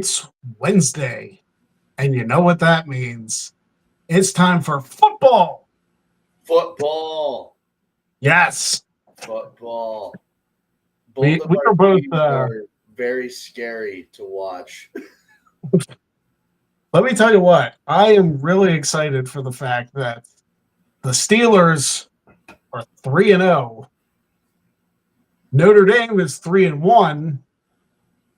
It's Wednesday, and you know what that means. It's time for football. Football. Yes. Football. We Both of are our both, teams are very scary to watch. let me tell you what, I am really excited for the fact that the Steelers are 3-0. Notre Dame is 3-1.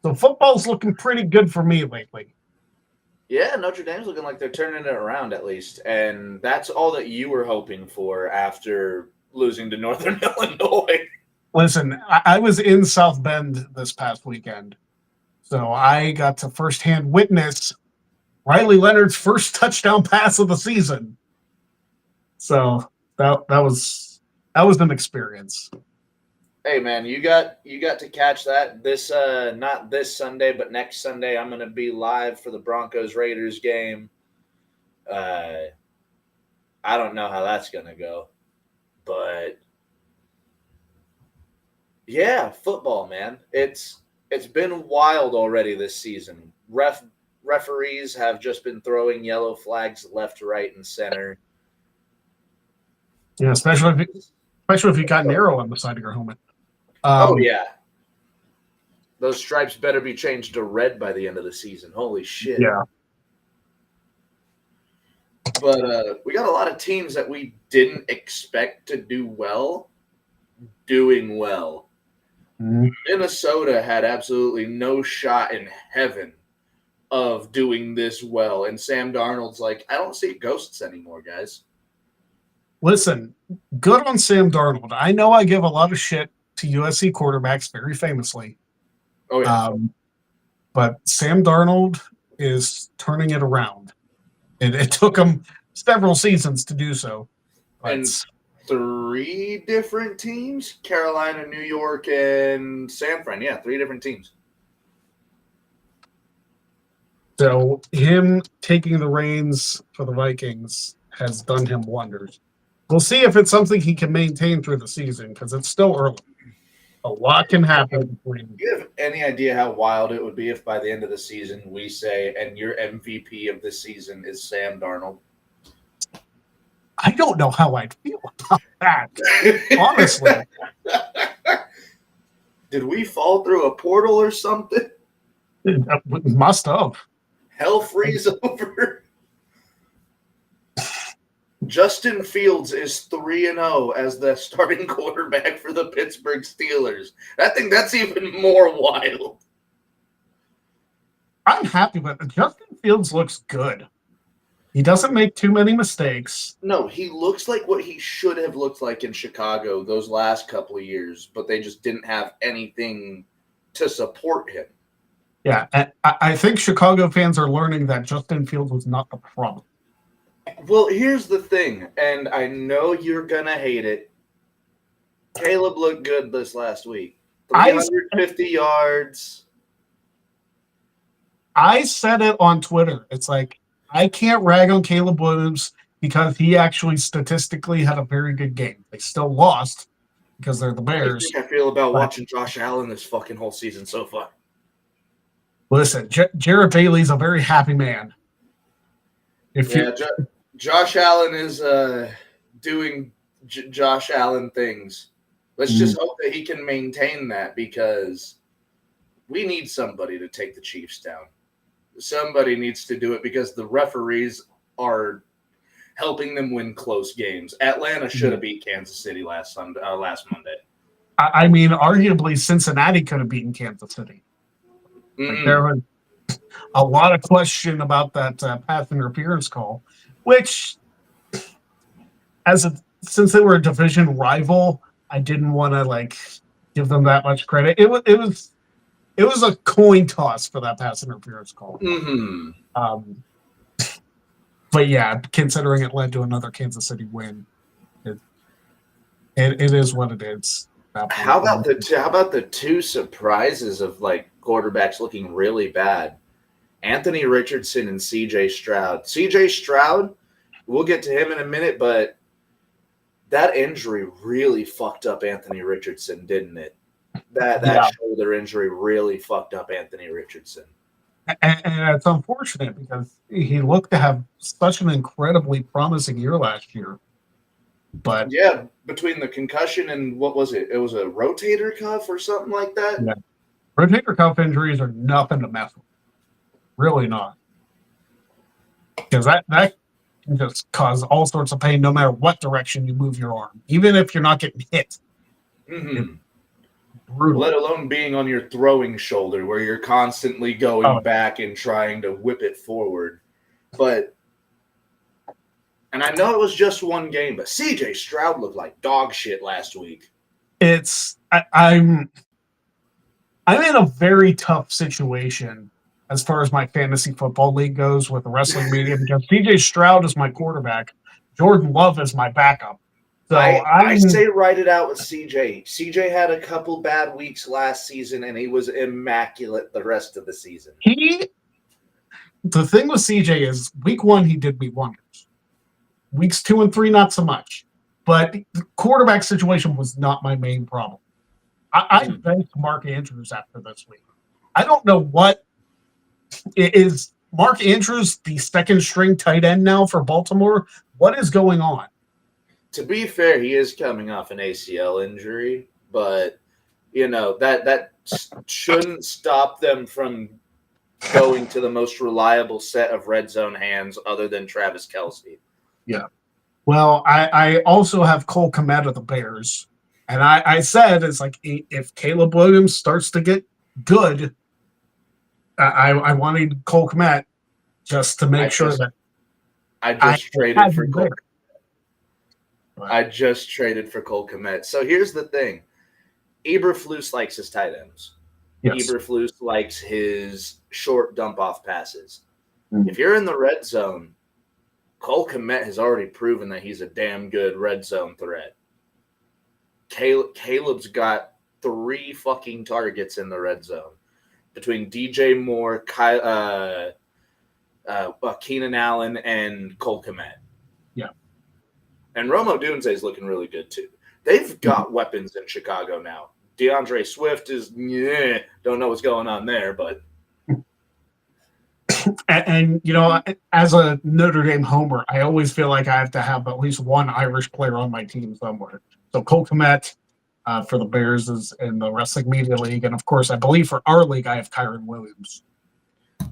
So football's looking pretty good for me lately. Yeah, Notre Dame's looking like they're turning it around at least. And that's all that you were hoping for after losing to Northern Illinois. Listen, I was in South Bend this past weekend, so I got to firsthand witness Riley Leonard's first touchdown pass of the season. So that was an experience. Hey man, you got to catch that this not this Sunday, but next Sunday I'm gonna be live for the Broncos Raiders game. I don't know how that's gonna go, but yeah, football, man. It's been wild already this season. Referees have just been throwing yellow flags left, right, and center. Yeah, especially if you got an arrow on the side of your helmet. Oh yeah, those stripes better be changed to red by the end of the season. Holy shit! Yeah. But we got a lot of teams that we didn't expect to do well, doing well. Mm-hmm. Minnesota had absolutely no shot in heaven of doing this well. And Sam Darnold's like, I don't see ghosts anymore, guys. Listen, good on Sam Darnold. I know I give a lot of shit to USC quarterbacks very famously. Oh, yeah. But Sam Darnold is turning it around. It took him several seasons to do so. And 3 different teams? Carolina, New York, and San Fran. Yeah, 3 different teams. So him taking the reins for the Vikings has done him wonders. We'll see if it's something he can maintain through the season because it's still early. A lot can happen between. Do you have any idea how wild it would be if by the end of the season we say, and your MVP of this season is Sam Darnold? I don't know how I'd feel about that, honestly. Did we fall through a portal or something? Must have. Hell freeze over. Justin Fields is 3-0 as the starting quarterback for the Pittsburgh Steelers. I think that's even more wild. I'm happy with it. Justin Fields looks good. He doesn't make too many mistakes. No, he looks like what he should have looked like in Chicago those last couple of years, but they just didn't have anything to support him. Yeah, I think Chicago fans are learning that Justin Fields was not the problem. Well, here's the thing, and I know you're going to hate it. Caleb looked good this last week. 350 yards. I said it on Twitter. It's like, I can't rag on Caleb Williams because he actually statistically had a very good game. They still lost because they're the Bears. I feel about watching Josh Allen this fucking whole season so far. Listen, Jared Bailey's a very happy man. Josh Allen is doing Josh Allen things. Let's just hope that he can maintain that because we need somebody to take the Chiefs down. Somebody needs to do it because the referees are helping them win close games. Atlanta should have beat Kansas City last Monday. I mean, arguably Cincinnati could have beaten Kansas City. Like, there was a lot of question about that pass interference call, which, since they were a division rival, I didn't want to give them that much credit. It was a coin toss for that pass interference call. Mm-hmm. But yeah, considering it led to another Kansas City win, it is what it is. How about the 2 surprises of quarterbacks looking really bad? Anthony Richardson and C.J. Stroud. C.J. Stroud, we'll get to him in a minute, but that injury really fucked up Anthony Richardson, didn't it? That shoulder injury really fucked up Anthony Richardson. And it's unfortunate because he looked to have such an incredibly promising year last year. But yeah, between the concussion and what was it? It was a rotator cuff or something like that. yeah, rotator cuff injuries are nothing to mess with. Really not. Because that can just cause all sorts of pain no matter what direction you move your arm. Even if you're not getting hit. It's brutal. Let alone being on your throwing shoulder where you're constantly going back and trying to whip it forward. And I know it was just one game, but CJ Stroud looked like dog shit last week. I'm in a very tough situation as far as my fantasy football league goes with the wrestling media because CJ Stroud is my quarterback. Jordan Love is my backup. So I say write it out with CJ. CJ had a couple bad weeks last season, and he was immaculate the rest of the season. The thing with CJ is week 1, he did me wonders. Weeks 2 and 3, not so much. But the quarterback situation was not my main problem. I benched Mark Andrews after this week. I don't know what is Mark Andrews the second string tight end now for Baltimore. What is going on? To be fair, he is coming off an ACL injury, but that shouldn't stop them from going to the most reliable set of red zone hands other than Travis Kelce. Yeah. Well, I also have Cole Kmet of the Bears. And I said, it's like, if Caleb Williams starts to get good, I wanted Cole Kmet just to make sure that I just traded for Cole. I just traded for Cole Kmet. So here's the thing. Eberflus likes his tight ends. Yes. Eberflus likes his short dump-off passes. Mm-hmm. If you're in the red zone, Cole Kmet has already proven that he's a damn good red zone threat. Caleb's got 3 fucking targets in the red zone between DJ Moore, Keenan Allen, and Cole Kmet. Yeah. And Romo Dunze is looking really good too. They've got weapons in Chicago now. DeAndre Swift is, don't know what's going on there, but. And as a Notre Dame homer, I always feel like I have to have at least one Irish player on my team somewhere. So Cole Kmet for the Bears is in the Wrestling Media League. And, of course, I believe for our league, I have Kyron Williams.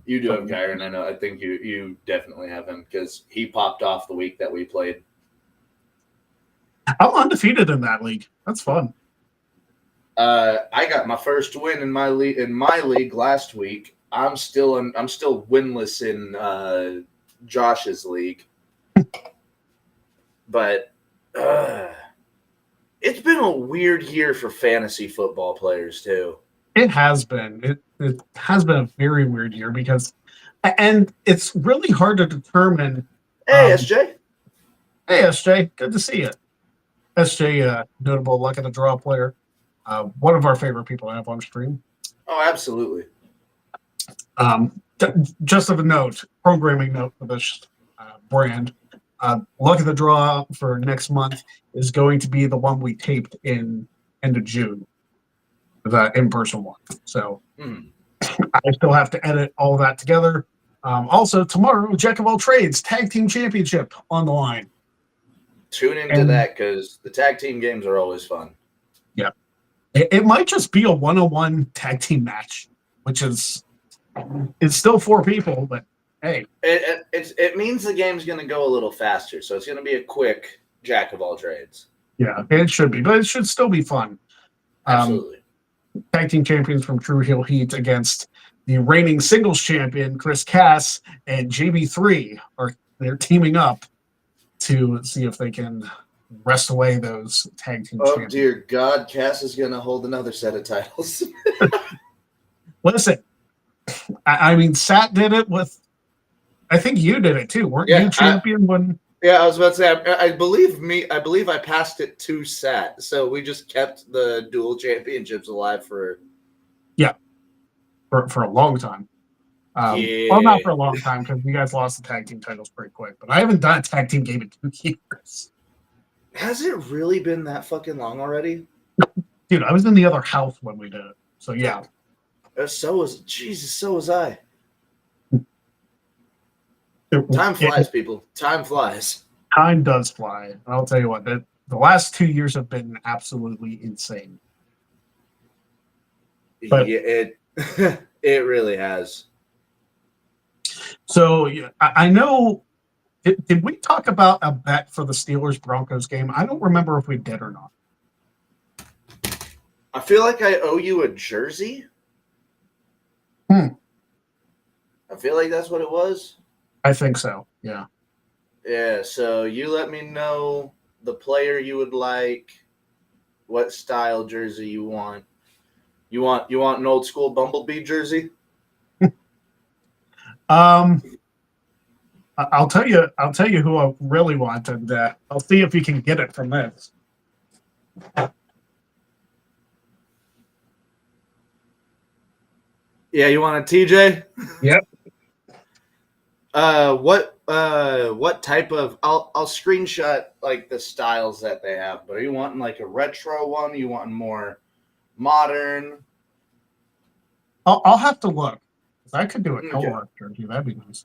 You do have Kyron. I know. I think you definitely have him because he popped off the week that we played. I'm undefeated in that league. That's fun. I got my first win in my league last week. I'm still winless in Josh's league, but it's been a weird year for fantasy football players too. It has been. It has been a very weird year and it's really hard to determine. Hey, SJ. Hey, SJ. Good to see you. SJ, notable luck of the draw player. One of our favorite people to have on stream. Oh, absolutely. Just of a note, programming note for this brand, luck of the draw for next month is going to be the one we taped in end of June, the in-person one. So I still have to edit all that together. Also, tomorrow, Jack of all trades, tag team championship on the line. Tune into that because the tag team games are always fun. Yeah. It might just be a 1-on-1 tag team match, which is it's still 4 people, but hey. It means the game's going to go a little faster, so it's going to be a quick Jack of all trades. Yeah, it should be, but it should still be fun. Absolutely. Tag team champions from True Heel Heat against the reigning singles champion, Chris Cass, and JB3 they're teaming up to see if they can wrest away those tag team champions. Oh, dear God, Cass is going to hold another set of titles. Listen, I mean, Sat did it with, I think you did it too. Weren't you champion when? Yeah, I was about to say, I believe I passed it to Sat. So we just kept the dual championships alive for a long time. Well, not for a long time because you guys lost the tag team titles pretty quick. But I haven't done a tag team game in 2 years. Has it really been that fucking long already? Dude, I was in the other house when we did it. So yeah. So was I. Time flies, people. Time flies. Time does fly. And I'll tell you what, the last 2 years have been absolutely insane. But, yeah, it really has. So I know. Did we talk about a bet for the Steelers Broncos game? I don't remember if we did or not. I feel like I owe you a jersey. I feel like that's what it was. I think so. Yeah. Yeah. So you let me know the player you would like, what style jersey you want. You want an old school Bumblebee jersey? I'll tell you who I really want, and I'll see if you can get it from this. Yeah, you want a TJ? Yep. What type of? I'll screenshot like the styles that they have. But are you wanting like a retro one? Are you wanting more modern? I'll have to look. I could do a color rush jersey. That'd be nice.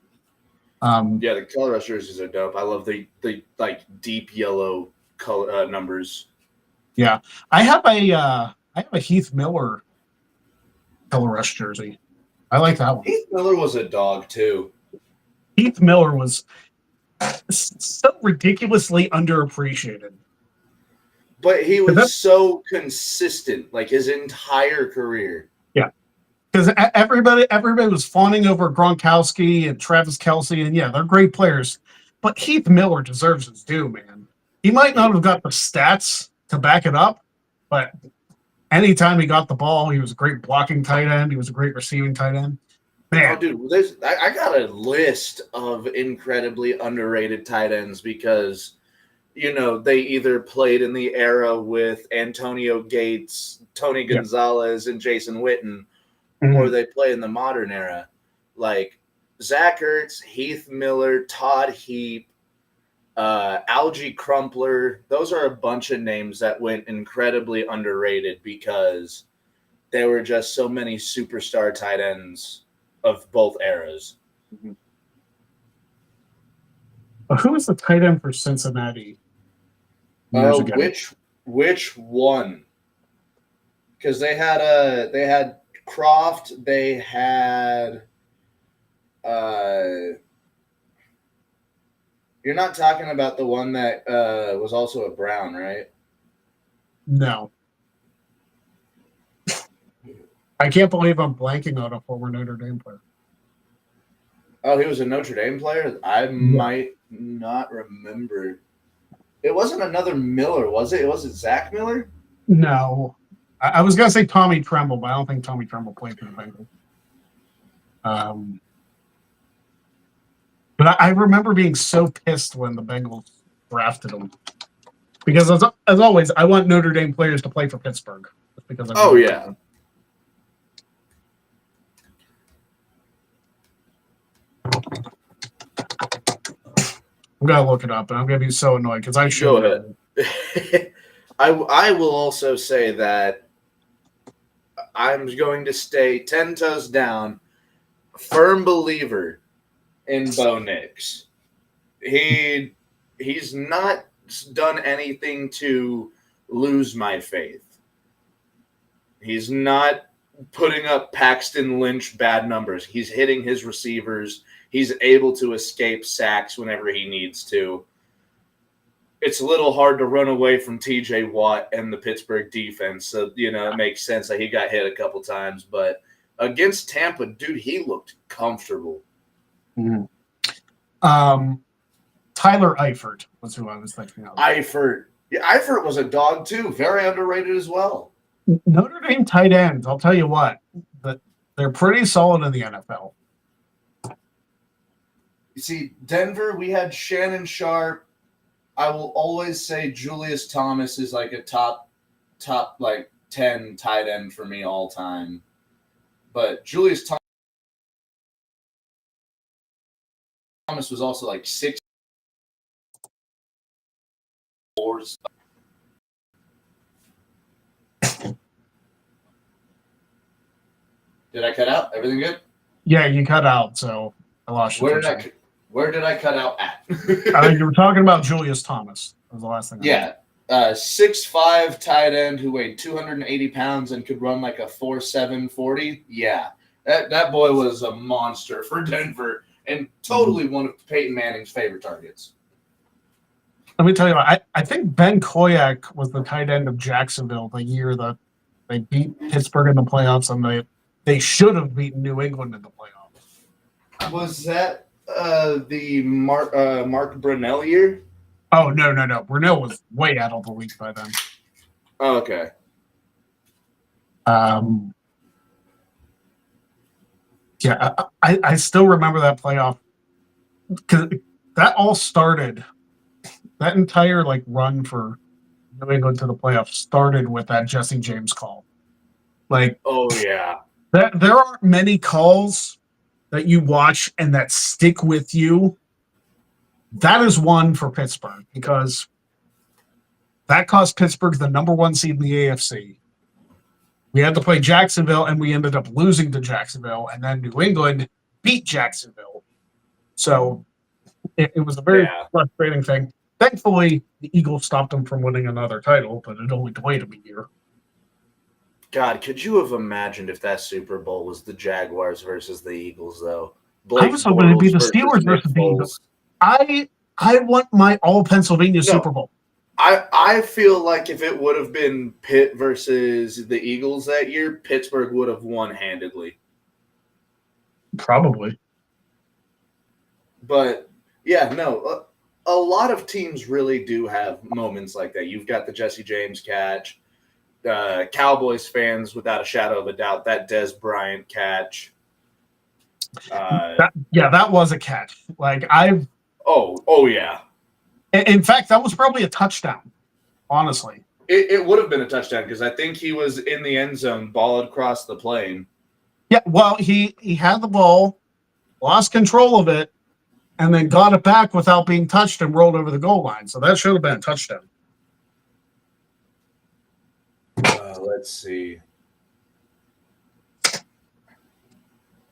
Yeah, the color rush jerseys are dope. I love the like deep yellow color numbers. Yeah, I have a Heath Miller color rush jersey. I like that one. Heath Miller was a dog too. Heath Miller was so ridiculously underappreciated. But he was so consistent, like his entire career. Yeah, because everybody was fawning over Gronkowski and Travis Kelce, and yeah, they're great players. But Heath Miller deserves his due, man. He might not have got the stats to back it up, but anytime he got the ball, he was a great blocking tight end. He was a great receiving tight end. Man. Oh, dude, I got a list of incredibly underrated tight ends because, you know, they either played in the era with Antonio Gates, Tony Gonzalez, and Jason Witten, or they play in the modern era. Like Zach Ertz, Heath Miller, Todd Heap, Algie Crumpler. Those are a bunch of names that went incredibly underrated because there were just so many superstar tight ends of both eras. Who was the tight end for Cincinnati? Which one? Because they had Croft, they had you're not talking about the one that was also a Brown, right? No. I can't believe I'm blanking on a former Notre Dame player. Oh, he was a Notre Dame player? I might not remember. It wasn't another Miller, was it? Was it Zach Miller? No. I was going to say Tommy Tremble, but I don't think Tommy Tremble played for the Bengals. But I remember being so pissed when the Bengals drafted him. Because, as always, I want Notre Dame players to play for Pittsburgh. Because yeah. I'm going to look it up, and I'm going to be so annoyed because I should. Go ahead. I will also say that I'm going to stay 10 toes down, firm believer in Bo Nix. He's not done anything to lose my faith. He's not putting up Paxton Lynch bad numbers. He's hitting his receivers. He's able to escape sacks whenever he needs to. It's a little hard to run away from T.J. Watt and the Pittsburgh defense. So, you know, it makes sense that he got hit a couple times. But against Tampa, dude, he looked comfortable. Mm-hmm. Tyler Eifert was who I was thinking of. Eifert. Yeah, Eifert was a dog, too. Very underrated as well. Notre Dame tight ends, I'll tell you what, but they're pretty solid in the NFL. You see, Denver, we had Shannon Sharp. I will always say Julius Thomas is like a top like 10 tight end for me all time. But Julius Thomas was also like 6. Did I cut out? Everything good? Yeah, you cut out, so I lost you. Where Where did I cut out at? I think you were talking about Julius Thomas. That was the last thing. Yeah. 6'5" tight end who weighed 280 pounds and could run like a 4.7 40. Yeah. That boy was a monster for Denver and totally one of Peyton Manning's favorite targets. Let me tell you, I think Ben Koyak was the tight end of Jacksonville the year that they beat Pittsburgh in the playoffs, and they should have beaten New England in the playoffs. Was that the Mark Brunell year? Oh, no. Brunell was way out of the league by then. Oh, okay. Yeah, I still remember that playoff because that all started. That entire run for New England to the playoffs started with that Jesse James call. Oh yeah, there aren't many calls that you watch and that stick with you. That is one for Pittsburgh because that cost Pittsburgh the number 1 seed in the AFC. We had to play Jacksonville, and we ended up losing to Jacksonville, and then New England beat Jacksonville. So it was a very frustrating thing. Thankfully, the Eagles stopped them from winning another title, but it only delayed them a year. God, could you have imagined if that Super Bowl was the Jaguars versus the Eagles, though? I was hoping it'd be the Steelers versus the Eagles. I want my all-Pennsylvania Super Bowl. I feel like if it would have been Pitt versus the Eagles that year, Pittsburgh would have won handedly. Probably. But, yeah, no. A lot of teams really do have moments like that. You've got the Jesse James catch. Cowboys fans, without a shadow of a doubt, that Des Bryant catch. That was a catch. Oh, yeah. In fact, that was probably a touchdown, honestly. It would have been a touchdown because I think he was in the end zone, ball across the plane. Yeah, well, he had the ball, lost control of it, and then got it back without being touched and rolled over the goal line. So that should have been a touchdown. Let's see.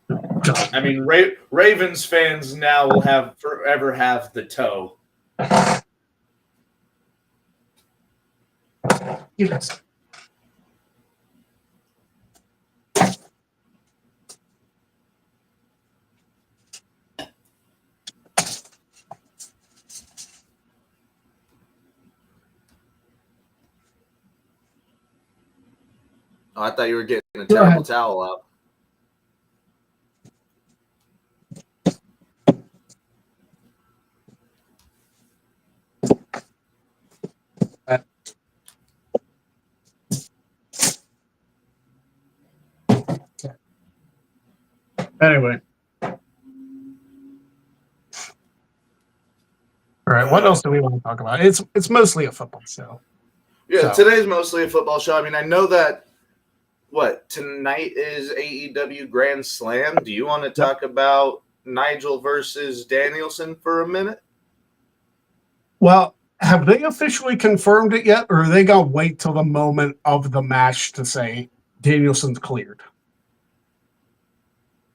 God. I mean, Ravens fans now will forever have the toe. Yes. Oh, I thought you were getting a terrible towel out. Anyway. All right, what else do we want to talk about? It's mostly a football show. Yeah, today's mostly a football show. I mean, I know that tonight is AEW Grand Slam. Do you want to talk about Nigel versus Danielson for a minute? Well, have they officially confirmed it yet, or are they going to wait till the moment of the match to say Danielson's cleared?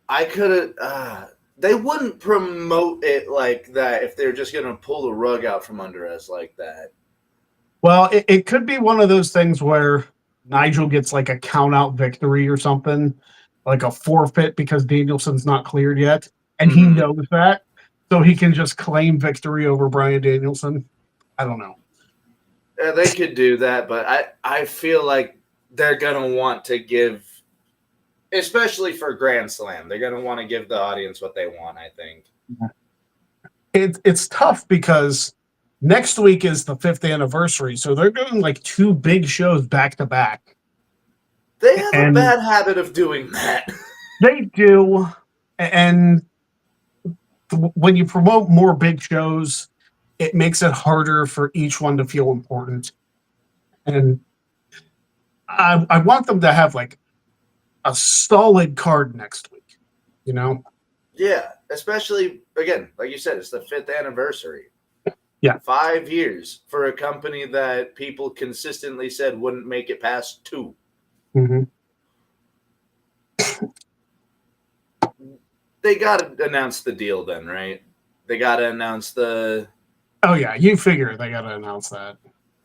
I could have. They wouldn't promote it like that if they're just going to pull the rug out from under us like that. Well, it could be one of those things where Nigel gets a count-out victory or something, like a forfeit because Danielson's not cleared yet, and he knows that, so he can just claim victory over Bryan Danielson. I don't know. Yeah, they could do that, but I feel like they're going to want to give, especially for Grand Slam, they're going to want to give the audience what they want, I think. It's tough because next week is the 5th anniversary, so they're doing 2 big shows back to back. They have a bad habit of doing that. They do, and when you promote more big shows, it makes it harder for each one to feel important. And I want them to have a solid card next week, Yeah, especially, again, like you said, it's the 5th anniversary. Yeah. 5 years for a company that people consistently said wouldn't make it past 2. Mm-hmm. They got to announce the deal then, right? They got to announce the. Oh yeah, you figure they got to announce that.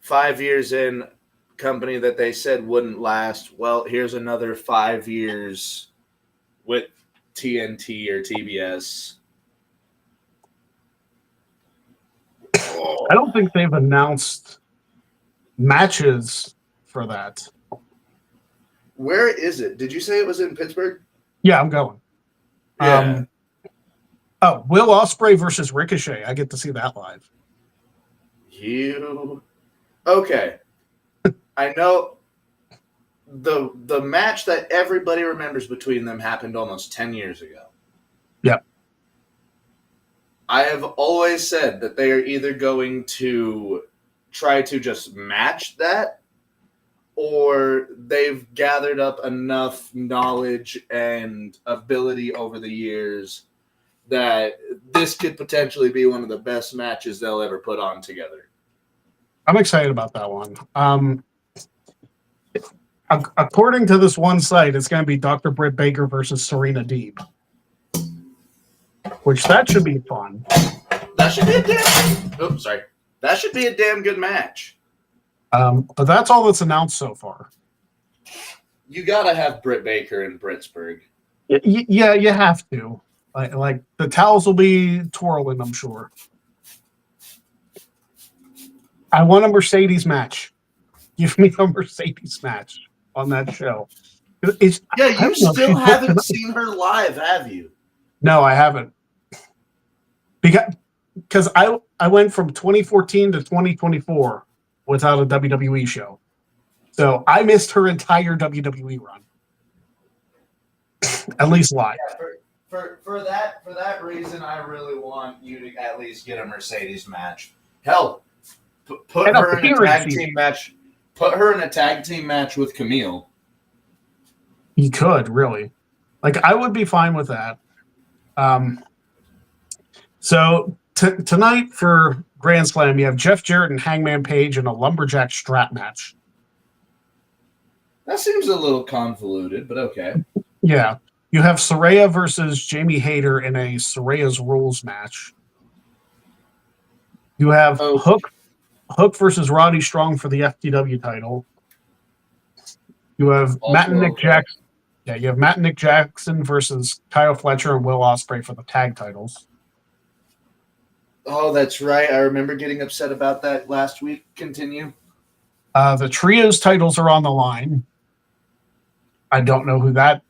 5 years in, company that they said wouldn't last. Well, here's another 5 years with TNT or TBS. I don't think they've announced matches for that. Where is it? Did you say it was in Pittsburgh? Yeah, I'm going. Yeah. Will Ospreay versus Ricochet. I get to see that live. Okay. I know the match that everybody remembers between them happened almost 10 years ago. Yep. I have always said that they are either going to try to just match that, or they've gathered up enough knowledge and ability over the years that this could potentially be one of the best matches they'll ever put on together. I'm excited about that one. According to this one site, it's going to be Dr. Britt Baker versus Serena Deeb, which that should be fun. That should be a That should be a damn good match. But that's all that's announced so far. You got to have Britt Baker in Pittsburgh. Yeah, you have to. Like the towels will be twirling, I'm sure. I want a Mercedes match. Give me a Mercedes match on that show. You still haven't seen her live, have you? No, I haven't. Because I went from 2014 to 2024 without a WWE show. So I missed her entire WWE run. At least live. Yeah, for that reason, I really want you to at least get a Mercedes match. Hell, put her in a tag team match. Put her in a tag team match with Camille. You could, really. Like, I would be fine with that. So tonight for Grand Slam, you have Jeff Jarrett and Hangman Page in a lumberjack strap match. That seems a little convoluted, but okay. Yeah. You have Saraya versus Jamie Hayter in a Saraya's Rules match. You have Hook versus Roddy Strong for the FTW title. You have Matt and Nick Jackson. Yeah, you have Matt and Nick Jackson versus Kyle Fletcher and Will Ospreay for the tag titles. Oh, that's right. I remember getting upset about that last week. Continue. The trios titles are on the line. I don't know who that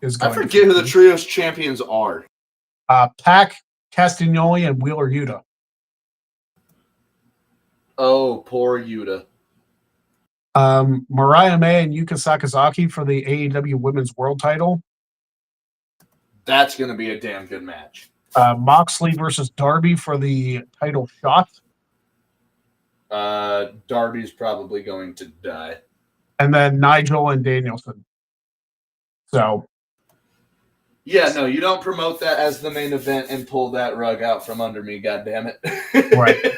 is going to be. I forget who the trios champions are. Pac, Castagnoli, and Wheeler Yuta. Oh, poor Yuta. Mariah May and Yuka Sakazaki for the AEW Women's World title. That's going to be a damn good match. Moxley versus Darby for the title shot. Darby's probably going to die. And then Nigel and Danielson. So. Yeah, no, you don't promote that as the main event and pull that rug out from under me, goddammit. Right.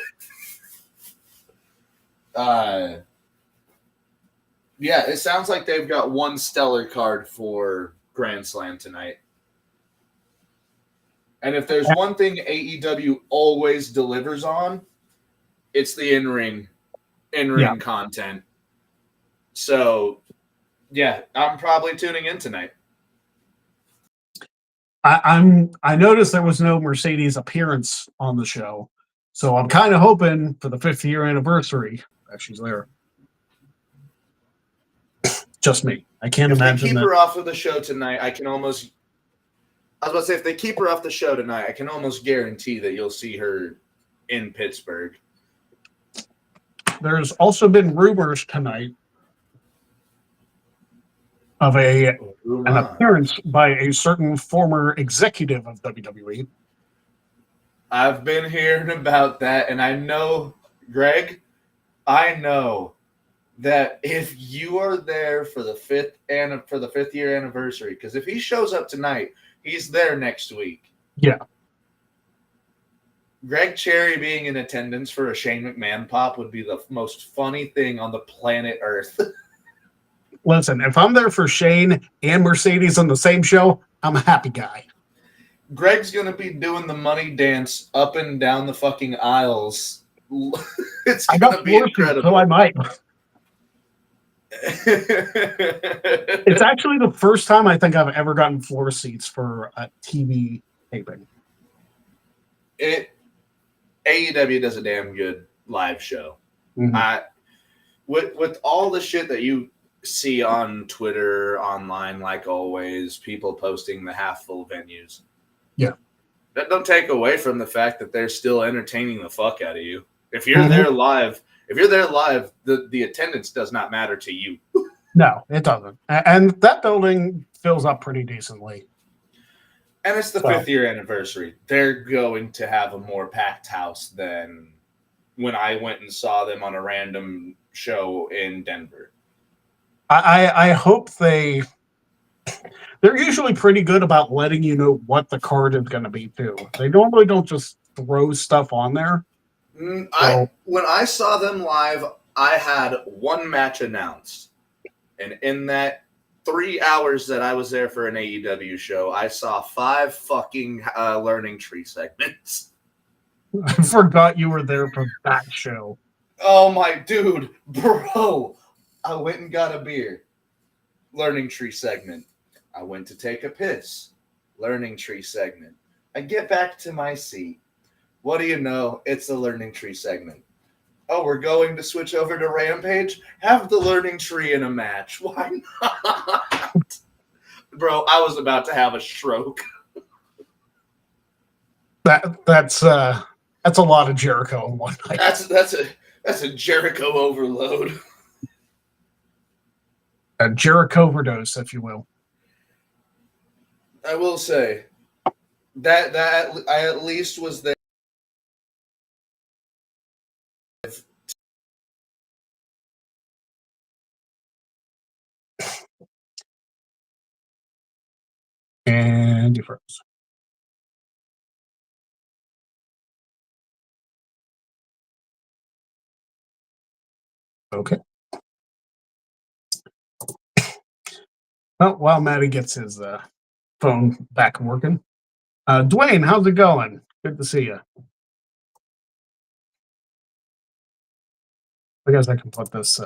Yeah, it sounds like they've got one stellar card for Grand Slam tonight. And if there's one thing AEW always delivers on, it's the in-ring content. So, yeah, I'm probably tuning in tonight. I noticed there was no Mercedes appearance on the show, so I'm kind of hoping for the 5th year anniversary that she's there. Just me. I can't imagine if they keep her off of the show tonight, I was about to say, if they keep her off the show tonight, I can almost guarantee that you'll see her in Pittsburgh. There's also been rumors tonight of an appearance by a certain former executive of WWE. I've been hearing about that, and I know, Greg, that if you are there for the 5th year anniversary, because if he shows up tonight, he's there next week. Yeah. Greg Cherry being in attendance for a Shane McMahon pop would be the most funny thing on the planet Earth. Listen, if I'm there for Shane and Mercedes on the same show, I'm a happy guy. Greg's gonna be doing the money dance up and down the fucking aisles. It's I gonna got be floor seats, so incredible. I might. It's actually the first time I think I've ever gotten floor seats for a TV taping. AEW does a damn good live show. Mhm. With all the shit that you see on Twitter, online, like always, people posting the half full venues. Yeah. That don't take away from the fact that they're still entertaining the fuck out of you. If you're there live, the attendance does not matter to you. No, it doesn't. And that building fills up pretty decently. And it's the 5th year anniversary. They're going to have a more packed house than when I went and saw them on a random show in Denver. I hope they're usually pretty good about letting you know what the card is going to be too. They normally don't just throw stuff on there. When I saw them live, I had one match announced, and in that 3 hours that I was there for an AEW show, I saw 5 fucking learning tree segments. I forgot you were there for that show. Oh my dude, bro! I went and got a beer. Learning tree segment. I went to take a piss. Learning tree segment. I get back to my seat. What do you know? It's a learning tree segment. Oh, we're going to switch over to Rampage? Have the learning tree in a match. Why not? Bro, I was about to have a stroke. That's a lot of Jericho in one night. That's a Jericho overload. A Jericho overdose, if you will. I will say that I at least was there. And you froze. Okay. Well, while Matty gets his phone back working, Dwayne, how's it going? Good to see you. I guess I can put this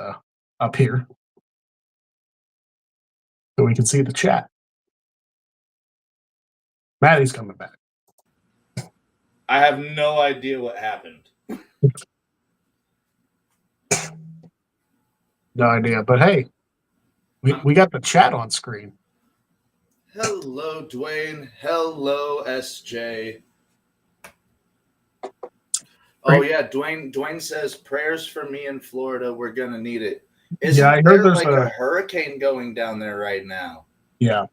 up here so we can see the chat. Matty's coming back. I have no idea what happened. No idea, but hey, we got the chat on screen. Hello, Dwayne. Hello, SJ. Oh yeah, Dwayne says prayers for me in Florida. We're gonna need it. Isn't I heard there there's like a hurricane going down there right now? Yeah,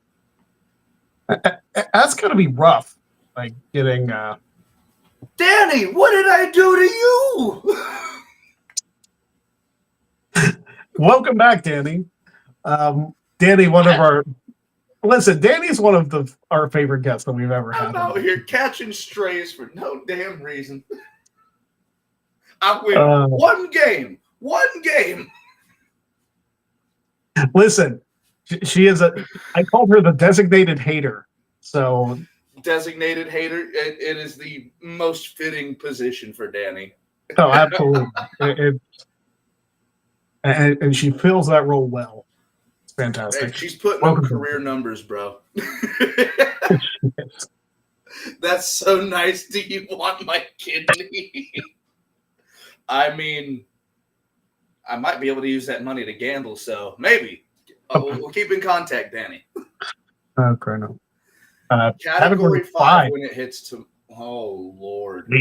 that's gonna be rough. Like getting. Danny, what did I do to you? Welcome back, Danny. Danny, Danny's one of our favorite guests that we've ever had. I'm out here catching strays for no damn reason. I win one game. Listen, she is I called her the designated hater. So designated hater, it is the most fitting position for Danny. Oh, absolutely. And she fills that role well. It's fantastic. Hey, she's putting up career numbers, bro. That's so nice. Do you want my kidney? I mean, I might be able to use that money to gamble, so maybe. We'll keep in contact, Danny. Okay, no. Category 5 when it hits to... Oh, Lord.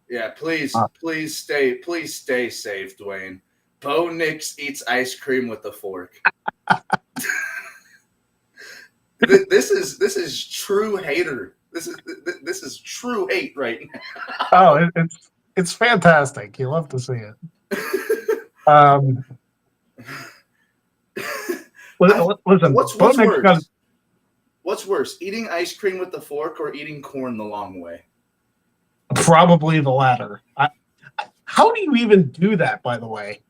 Yeah, please stay safe, Dwayne. Bo Nix eats ice cream with a fork. This is true hater. This is true hate right now. Oh, it's fantastic. You love to see it. Listen, what's worse? What's worse, eating ice cream with the fork or eating corn the long way? Probably the latter. How do you even do that, by the way?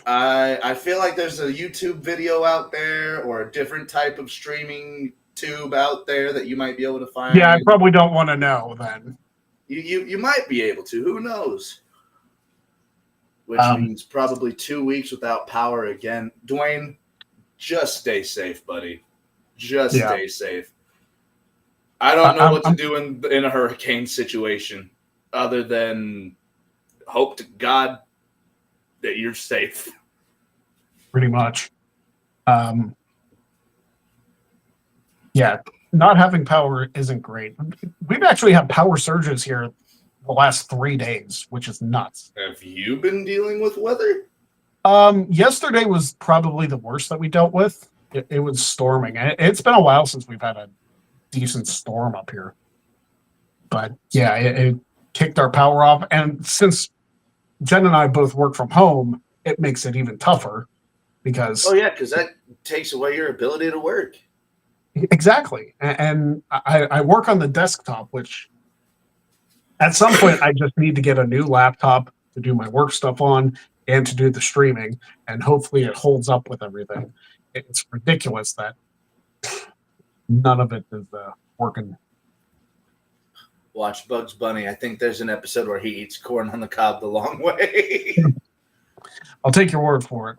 I feel like there's a YouTube video out there or a different type of streaming tube out there that you might be able to find? Yeah, I probably don't want to know then. You might be able to. Who knows? Which means probably 2 weeks without power again. Dwayne, just stay safe, buddy. Just stay safe. I don't know what to do in a hurricane situation other than hope to God that you're safe. Pretty much. Yeah, not having power isn't great. We've actually had power surges here the last 3 days, which is nuts. Have you been dealing with weather? Yesterday was probably the worst that we dealt with. It was storming. It's been a while since we've had a decent storm up here. But yeah, it kicked our power off. And since Jen and I both work from home, it makes it even tougher because... Oh, yeah, because that takes away your ability to work. Exactly. And I work on the desktop, which at some point I just need to get a new laptop to do my work stuff on and to do the streaming. And hopefully it holds up with everything. It's ridiculous that none of it is working. Watch Bugs Bunny. I think there's an episode where he eats corn on the cob the long way. I'll take your word for it.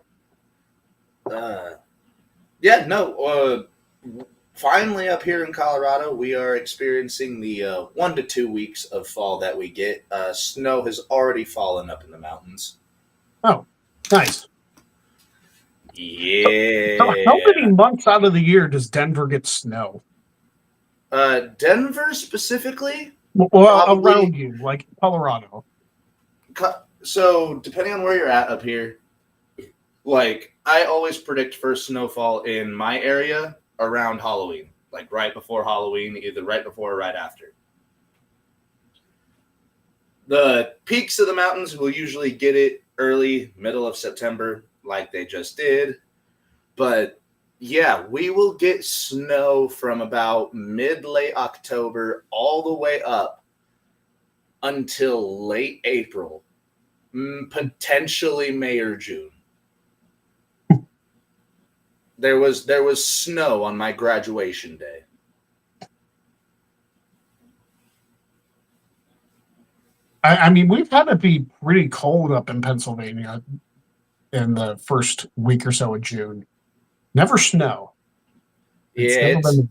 Finally up here in Colorado, we are experiencing the 1 to 2 weeks of fall that we get. Snow has already fallen up in the mountains. Oh, nice. Yeah. So how many months out of the year does Denver get snow? Denver specifically? Well, around you, like Colorado. So, depending on where you're at up here, like, I always predict first snowfall in my area around Halloween. Like, right before Halloween, either right before or right after. The peaks of the mountains will usually get it early, middle of September, like they just did. But, yeah, we will get snow from about mid-late October all the way up until late April, potentially May or June. There was snow on my graduation day. I mean, we've had it be pretty cold up in Pennsylvania in the first week or so of June. Never snow. The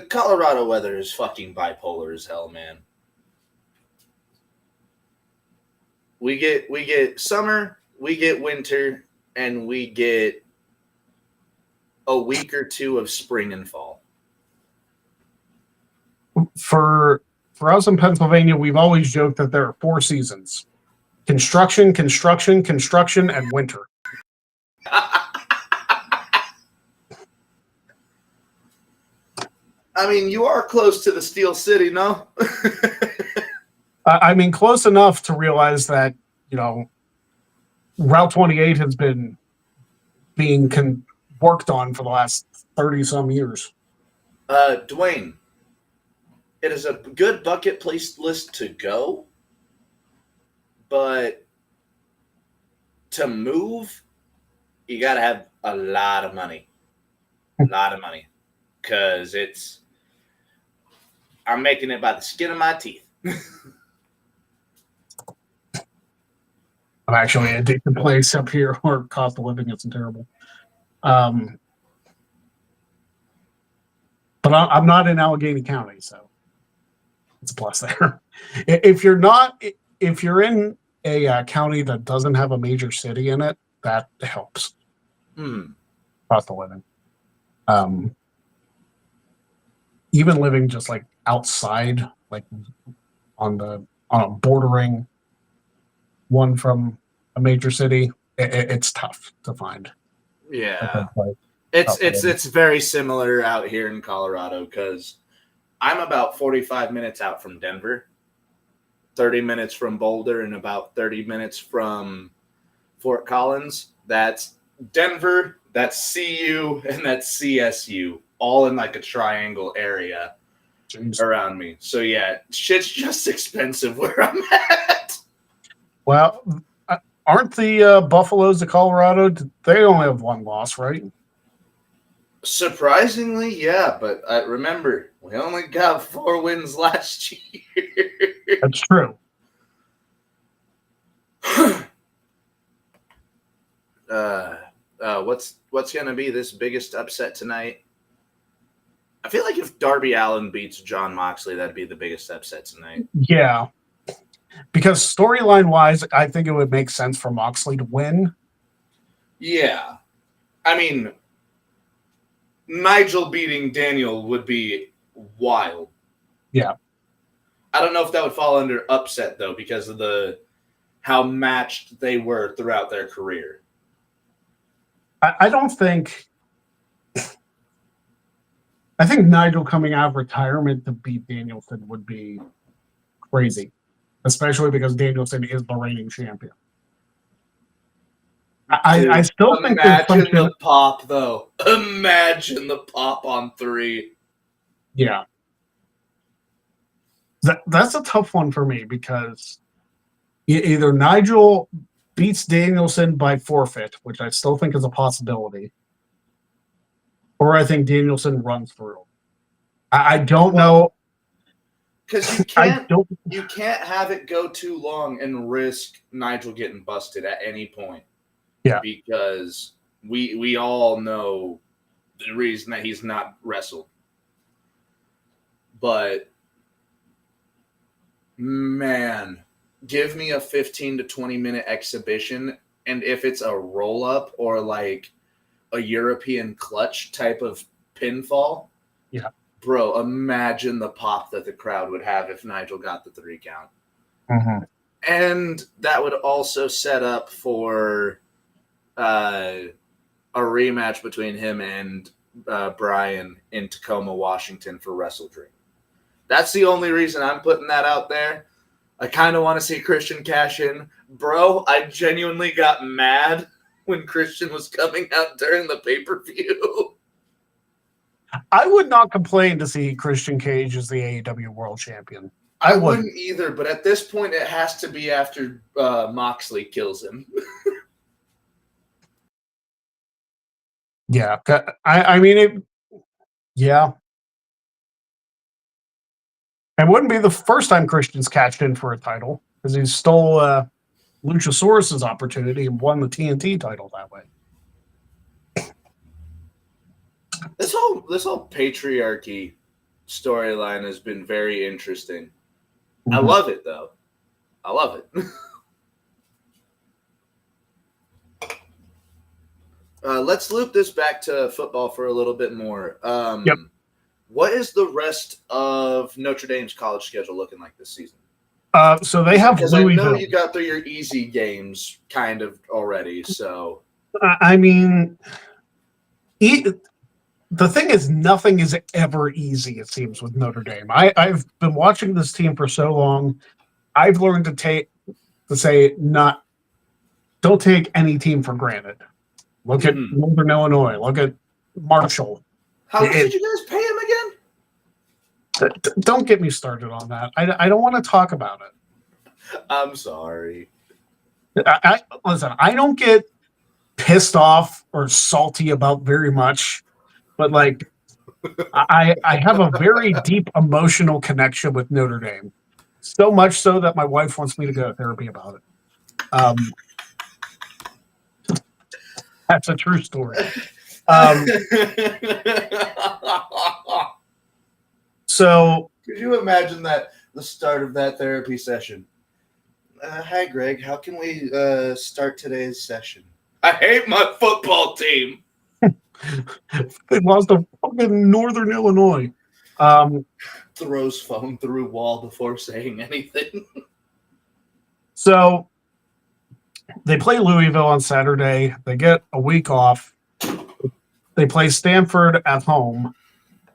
Colorado weather is fucking bipolar as hell, man. We get summer, we get winter, and we get a week or two of spring and fall. For us in Pennsylvania, we've always joked that there are 4 seasons: construction, construction, construction, and winter. I mean, you are close to the Steel City, no? I mean, close enough to realize that, Route 28 has been being worked on for the last 30-some years. Dwayne, it is a good bucket list to go, but to move, you got to have a lot of money. A lot of money. Because I'm making it by the skin of my teeth. I'm actually in a decent place up here where cost of living isn't terrible. But I'm not in Allegheny County, so it's a plus there. If you're in a county that doesn't have a major city in it, that helps. Cost of living. Even living just like outside, like on a bordering one from a major city, it's tough to find. Yeah, it's very similar out here in Colorado because I'm about 45 minutes out from Denver, 30 minutes from Boulder, and about 30 minutes from Fort Collins. That's Denver, that's CU, and that's CSU, all in like a triangle area around me. So yeah, shit's just expensive where I'm at. Well, aren't the Buffaloes of Colorado? They only have 1 loss, right? Surprisingly, yeah, but remember, we only got 4 wins last year. That's true. What's going to be this biggest upset tonight? I feel like if Darby Allin beats John Moxley, that'd be the biggest upset tonight. Yeah. Because storyline-wise, I think it would make sense for Moxley to win. Yeah. I mean, Nigel beating Daniel would be wild. Yeah. I don't know if that would fall under upset, though, because of how matched they were throughout their career. I don't think... I think Nigel coming out of retirement to beat Danielson would be crazy, especially because Danielson is the reigning champion. I still think imagine the pop, though. Imagine the pop on 3. Yeah. That's a tough one for me because either Nigel beats Danielson by forfeit, which I still think is a possibility, or I think Danielson runs through. I don't know. Because you can't have it go too long and risk Nigel getting busted at any point. Yeah. Because we all know the reason that he's not wrestled. But man, give me a 15 to 20 minute exhibition, and if it's a roll up or like a European clutch type of pinfall, yeah, bro, imagine the pop that the crowd would have if Nigel got the 3 count. Mm-hmm. And that would also set up for a rematch between him and Brian in Tacoma, Washington for Wrestle Dream. That's the only reason I'm putting that out there. I kind of want to see Christian cash in. Bro, I genuinely got mad when Christian was coming out during the pay-per-view. I would not complain to see Christian Cage as the AEW World Champion. I wouldn't either, but at this point, it has to be after Moxley kills him. Yeah, I mean, yeah. It wouldn't be the first time Christian's cashed in for a title because he stole Luchasaurus's opportunity and won the TNT title that way. This whole patriarchy storyline has been very interesting. Mm-hmm. I love it, though. I love it. Let's loop this back to football for a little bit more. Yep. What is the rest of Notre Dame's college schedule looking like this season? So they have Louisville. I know you got through your easy games kind of already. So, I mean, the thing is, nothing is ever easy, it seems, with Notre Dame. I've been watching this team for so long. I've learned don't take any team for granted. Look at Northern Illinois. Look at Marshall. How much did you guys pay him again? Don't get me started on that. I don't want to talk about it. I'm sorry. Listen, I don't get pissed off or salty about very much, but like I have a very deep emotional connection with Notre Dame. So much so that my wife wants me to go to therapy about it. That's a true story. So, could you imagine the start of that therapy session? Hi, Greg. How can we start today's session? I hate my football team. They lost to fucking Northern Illinois. Throws phone through wall before saying anything. So they play Louisville on Saturday. They get a week off. They play Stanford at home.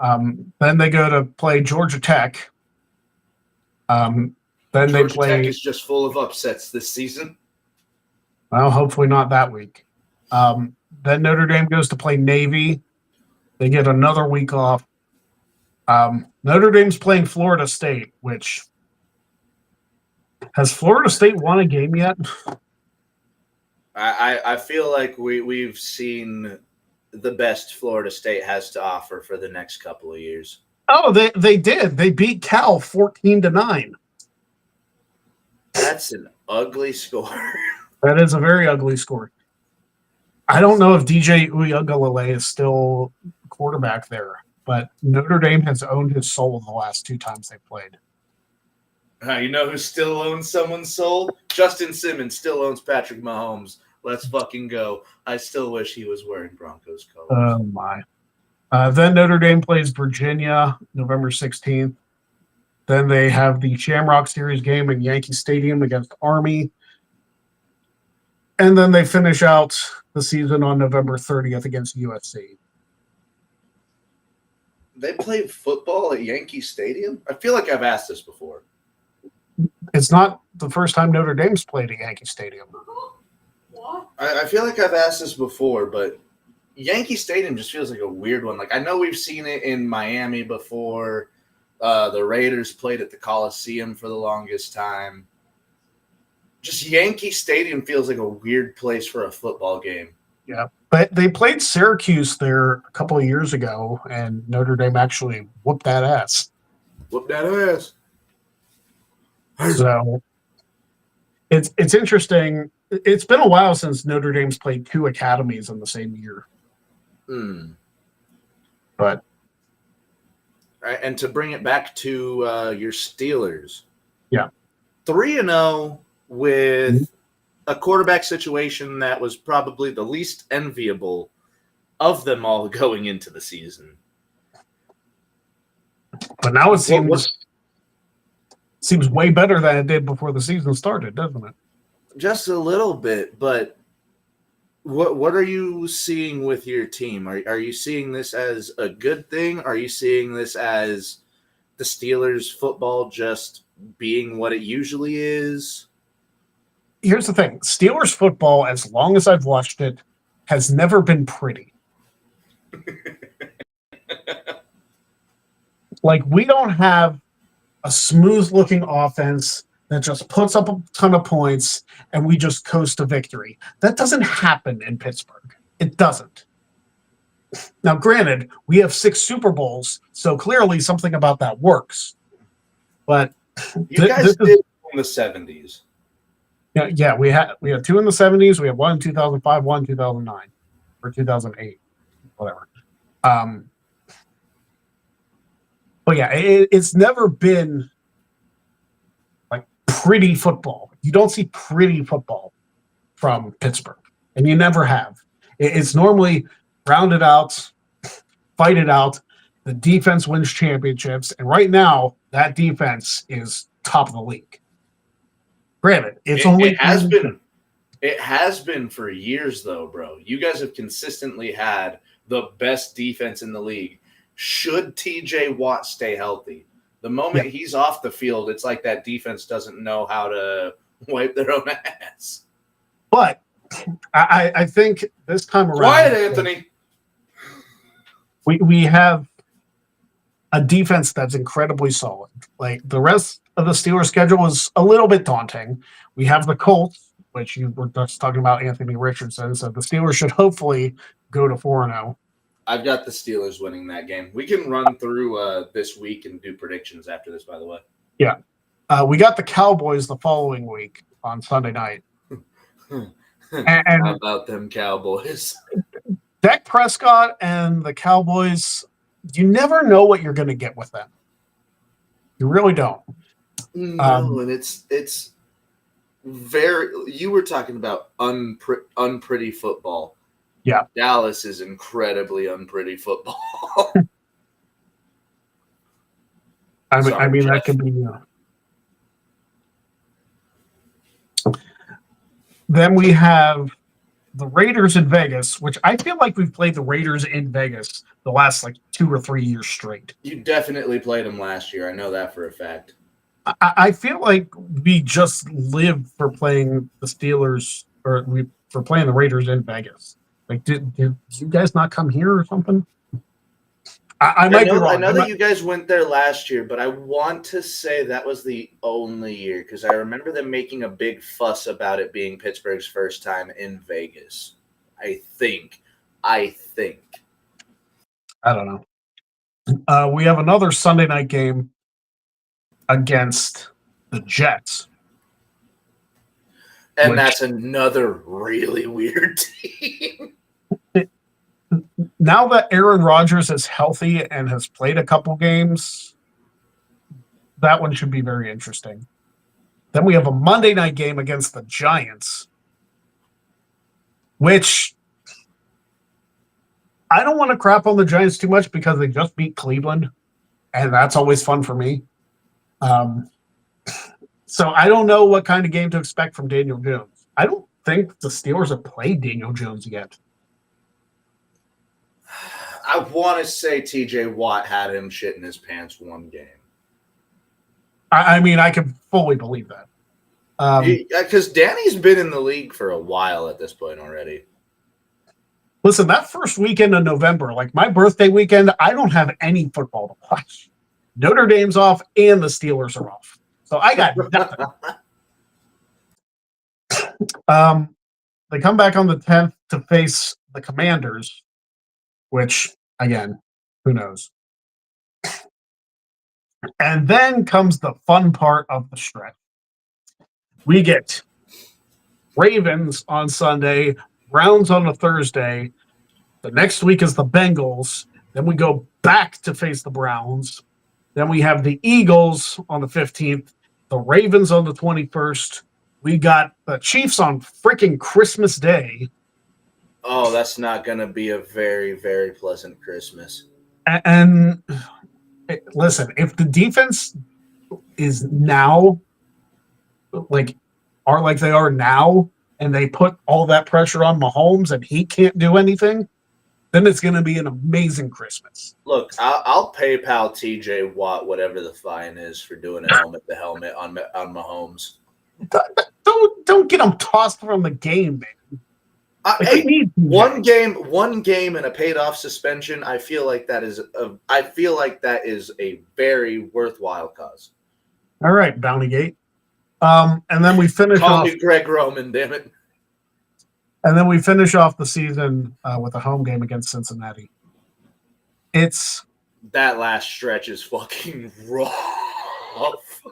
Then they go to play Georgia Tech. Then Georgia they play. Tech is just full of upsets this season. Well, hopefully not that week. Then Notre Dame goes to play Navy. They get another week off. Notre Dame's playing Florida State, which has Florida State won a game yet? I feel like we've seen the best Florida State has to offer for the next couple of years. Oh, they did. They beat Cal 14-9. That's an ugly score. That is a very ugly score. I don't know if DJ Uiagalelei is still quarterback there, but Notre Dame has owned his soul the last 2 times they played. You know who still owns someone's soul? Justin Simmons still owns Patrick Mahomes. Let's fucking go. I still wish he was wearing Broncos colors. Oh, my. Then Notre Dame plays Virginia November 16th. Then they have the Shamrock Series game in Yankee Stadium against Army. And then they finish out the season on November 30th against USC. They played football at Yankee Stadium? I feel like I've asked this before. It's not the first time Notre Dame's played at Yankee Stadium. What? I feel like I've asked this before, but Yankee Stadium just feels like a weird one. Like, I know we've seen it in Miami before. The Raiders played at the Coliseum for the longest time. Just Yankee Stadium feels like a weird place for a football game. Yeah, but they played Syracuse there a couple of years ago, and Notre Dame actually whooped that ass. Whoop that ass. So it's interesting. It's been a while since Notre Dame's played 2 academies in the same year. But all right, and to bring it back to your Steelers. Yeah. 3-0 with a quarterback situation that was probably the least enviable of them all going into the season. But now it seems way better than it did before the season started, doesn't it? Just a little bit, but what are you seeing with your team? Are you seeing this as a good thing? Are you seeing this as the Steelers football just being what it usually is? Here's the thing. Steelers football, as long as I've watched it, has never been pretty. Like, we don't have a smooth-looking offense that just puts up a ton of points and we just coast to victory. That doesn't happen in Pittsburgh. It doesn't. Now, granted, we have 6 Super Bowls, so clearly something about that works. But you guys did in the 70s. Yeah, we had 2 in the 70s. We had 1 in 2005, 1 in 2009, or 2008, whatever. But yeah, it's never been like pretty football. You don't see pretty football from Pittsburgh, and you never have. It's normally rounded out, fight it out. The defense wins championships, and right now that defense is top of the league. Granted, it has been for years though, bro. You guys have consistently had the best defense in the league. Should TJ Watt stay healthy? The moment he's off the field, it's like that defense doesn't know how to wipe their own ass. But I think this time around, Quiet, Anthony. We have a defense that's incredibly solid. Like, the rest of the Steelers' schedule is a little bit daunting. We have the Colts, which you were just talking about, Anthony Richardson. So the Steelers should hopefully go to 4-0. I've got the Steelers winning that game. We can run through this week and do predictions after this, by the way. Yeah. We got the Cowboys the following week on Sunday night. And How about them Cowboys? Dak Prescott and the Cowboys, you never know what you're going to get with them. You really don't. No, and it's very. You were talking about unpretty football. Yeah, Dallas is incredibly unpretty football. I mean that could be. Then we have the Raiders in Vegas, which I feel like we've played the Raiders in Vegas the last 2 or 3 years straight. You definitely played them last year. I know that for a fact. I feel like we just live for playing the Steelers, or for playing the Raiders in Vegas. Like, did you guys not come here or something? I might be wrong. I know that you guys went there last year, but I want to say that was the only year because I remember them making a big fuss about it being Pittsburgh's first time in Vegas, I think. I think. I don't know. We have another Sunday night game against the Jets. And that's another really weird team. Now that Aaron Rodgers is healthy and has played a couple games, that one should be very interesting. Then we have a Monday night game against the Giants, which I don't want to crap on the Giants too much because they just beat Cleveland, and that's always fun for me. So I don't know what kind of game to expect from Daniel Jones. I don't think the Steelers have played Daniel Jones yet. I want to say TJ Watt had him shit in his pants one game. I mean, I can fully believe that. Because Danny's been in the league for a while at this point already. Listen, that first weekend of November, like my birthday weekend, I don't have any football to watch. Notre Dame's off and the Steelers are off. So I got nothing. They come back on the 10th to face the Commanders, which, again, who knows? And then comes the fun part of the stretch. We get Ravens on Sunday, Browns on a Thursday. The next week is the Bengals. Then we go back to face the Browns. Then we have the Eagles on the 15th, the Ravens on the 21st. We got the Chiefs on freaking Christmas Day. Oh, that's not going to be a very, very pleasant Christmas. And listen, if the defense is now like they are now, and they put all that pressure on Mahomes and he can't do anything, then it's going to be an amazing Christmas. Look, I'll PayPal TJ Watt whatever the fine is for doing a helmet to helmet on Mahomes. Don't get him tossed from the game, man. Hey, one game and a paid off suspension. I feel like that is a very worthwhile cause. All right, Bountygate. And then we finish Call off. me Greg Roman, damn it. And then we finish off the season with a home game against Cincinnati. That last stretch is fucking rough.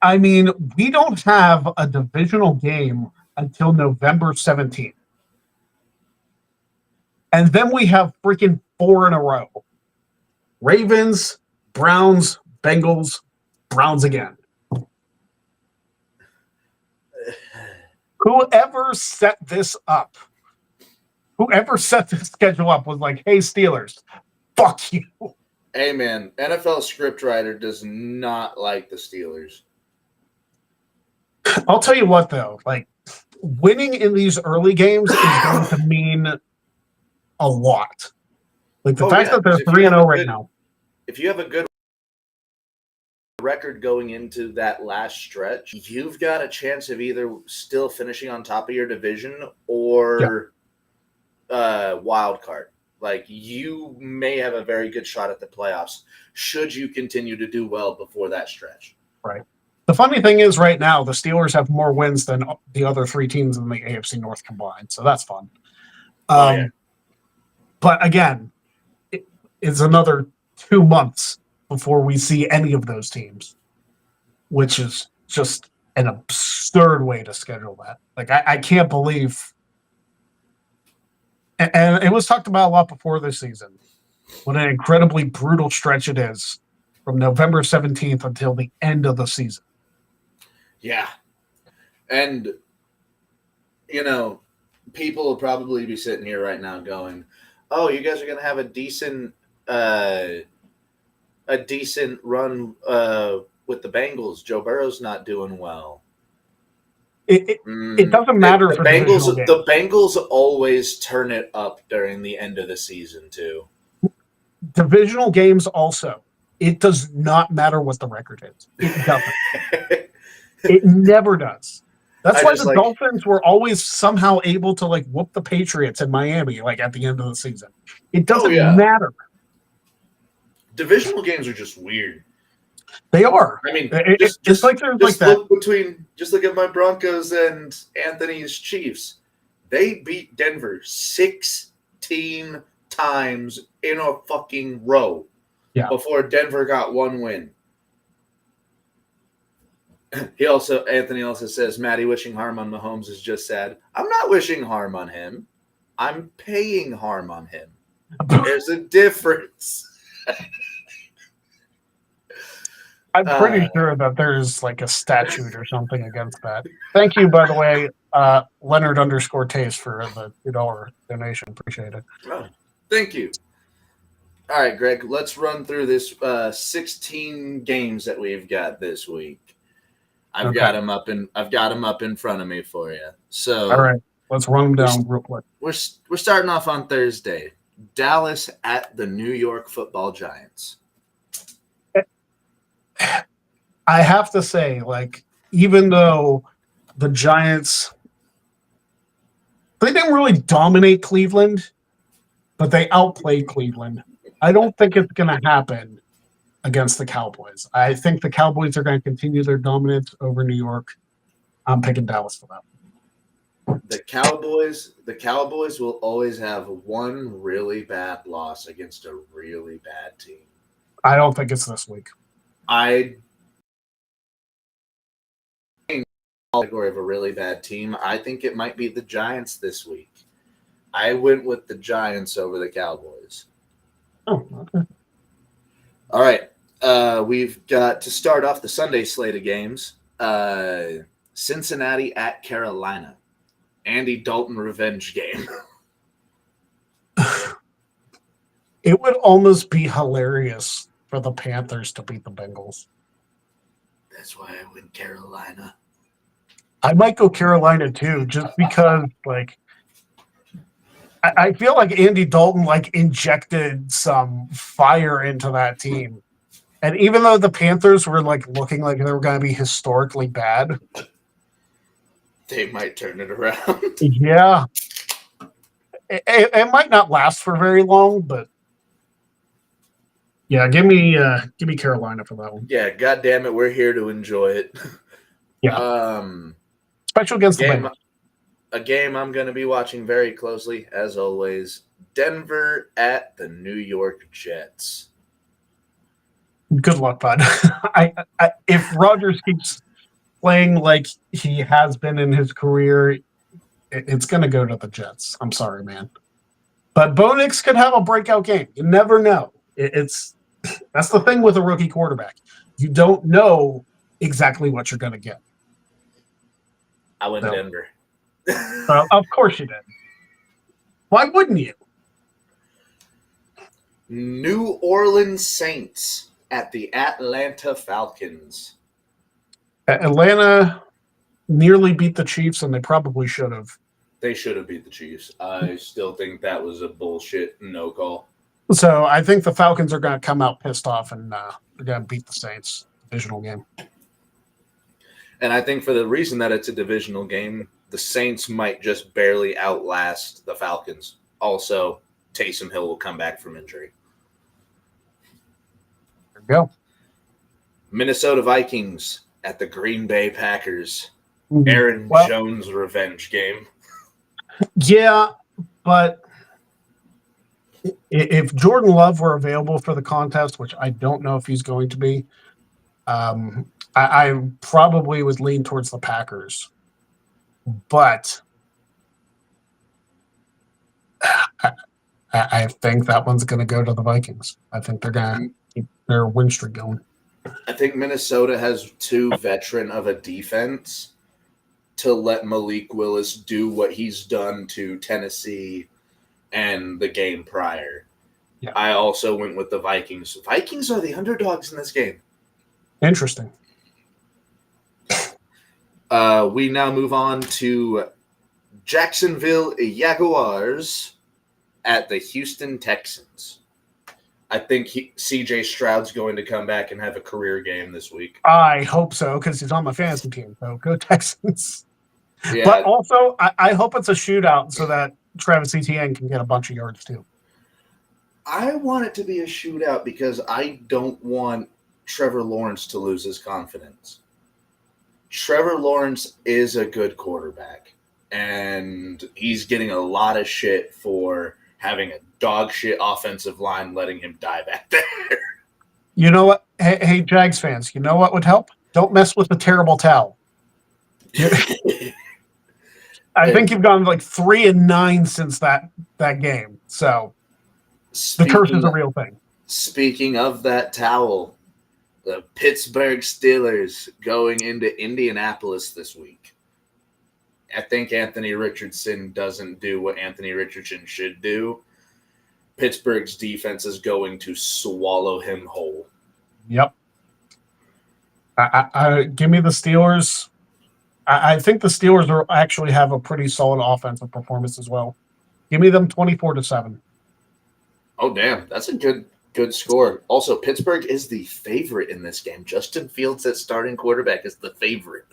I mean, we don't have a divisional game until November 17th. And then we have freaking 4 in a row. Ravens, Browns, Bengals, Browns again. Whoever set this schedule up was like, hey, Steelers, fuck you. Hey, man, NFL scriptwriter does not like the Steelers. I'll tell you what, though. Like, winning in these early games is going to mean a lot. Like, the fact that they're 3-0 right now. If you have a good record going into that last stretch, you've got a chance of either still finishing on top of your division or wild card. Like, you may have a very good shot at the playoffs should you continue to do well before that stretch. Right. The funny thing is right now, the Steelers have more wins than the other 3 teams in the AFC North combined, so that's fun. Yeah. But again, it's another 2 months before we see any of those teams, which is just an absurd way to schedule that. Like, I can't believe, and it was talked about a lot before this season, what an incredibly brutal stretch it is from November 17th until the end of the season. Yeah. And, people will probably be sitting here right now going, oh, you guys are going to have a decent run with the Bengals. Joe Burrow's not doing well. It doesn't matter the Bengals. The Bengals always turn it up during the end of the season too. Divisional games also. It does not matter what the record is. It doesn't. It never does. That's why the Dolphins were always somehow able to whoop the Patriots in Miami at the end of the season. It doesn't matter. Divisional games are just weird. They are. I mean, just look at my Broncos and Anthony's Chiefs. They beat Denver 6-0. 13 times in a fucking row before Denver got one win. Anthony also says, Matty wishing harm on Mahomes is just sad. I'm not wishing harm on him. I'm paying harm on him. There's a difference. I'm pretty sure that there's like a statute or something against that. Thank you, by the way, Leonard_Taste for the $2 donation. Appreciate it. Oh, thank you. All right, Greg, let's run through this 16 games that we've got this week. I've got them up in front of me for you. So, all right, let's run them down real quick. We're starting off on Thursday. Dallas at the New York Football Giants. I have to say, like, even though the Giants, they didn't really dominate Cleveland, but they outplayed Cleveland. I don't think it's going to happen against the Cowboys. I think the Cowboys are going to continue their dominance over New York. I'm picking Dallas for that. The Cowboys will always have one really bad loss against a really bad team. I don't think it's this week. I category of a really bad team. I think it might be the Giants this week. I went with the Giants over the Cowboys. Oh, okay. All right. We've got to start off the Sunday slate of games. Cincinnati at Carolina. Andy Dalton revenge game. It would almost be hilarious for the Panthers to beat the Bengals. That's why I went Carolina. I might go Carolina too, just because, like, I feel like Andy Dalton, like, injected some fire into that team. And even though the Panthers were, like, looking like they were going to be historically bad, they might turn it around. Yeah. It might not last for very long, but yeah, give me Carolina for that one. Yeah, God damn it, we're here to enjoy it. Yeah. Especially against the Bengals. A game I'm going to be watching very closely, as always. Denver at the New York Jets. Good luck, bud. If Rodgers keeps playing like he has been in his career, it's going to go to the Jets. I'm sorry, man. But Bo Nix could have a breakout game. You never know. That's the thing with a rookie quarterback. You don't know exactly what you're going to get. I went Denver. Of course you did. Why wouldn't you? New Orleans Saints at the Atlanta Falcons. Atlanta nearly beat the Chiefs, and they probably should have. They should have beat the Chiefs. I still think that was a bullshit no call. So I think the Falcons are going to come out pissed off, and they're going to beat the Saints. Divisional game. And I think for the reason that it's a divisional game, the Saints might just barely outlast the Falcons. Also, Taysom Hill will come back from injury. There we go. Minnesota Vikings at the Green Bay Packers. Aaron Jones revenge game. Yeah, but if Jordan Love were available for the contest, which I don't know if he's going to be, I probably would lean towards the Packers. But I think that one's going to go to the Vikings. I think they're going to keep their win streak going. I think Minnesota has too veteran of a defense to let Malik Willis do what he's done to Tennessee and the game prior. Yeah. I also went with the Vikings. Vikings are the underdogs in this game. Interesting. We now move on to Jacksonville Jaguars at the Houston Texans. I think C.J. Stroud's going to come back and have a career game this week. I hope so, because he's on my fantasy team. So go Texans. Yeah. But also, I hope it's a shootout so that Travis Etienne can get a bunch of yards too. I want it to be a shootout because I don't want Trevor Lawrence to lose his confidence. Trevor Lawrence is a good quarterback, and he's getting a lot of shit for having a dog shit offensive line letting him die back there. You know what? Hey, Jags fans, you know what would help? Don't mess with the terrible towel. I think you've gone like 3-9 since that game. So the curse is a real thing. Speaking of that towel, the Pittsburgh Steelers going into Indianapolis this week. I think Anthony Richardson doesn't do what Anthony Richardson should do. Pittsburgh's defense is going to swallow him whole. Yep. Give me the Steelers. I think the Steelers actually have a pretty solid offensive performance as well. Give me them 24-7. Oh, damn. That's a good score. Also, Pittsburgh is the favorite in this game. Justin Fields at starting quarterback is the favorite.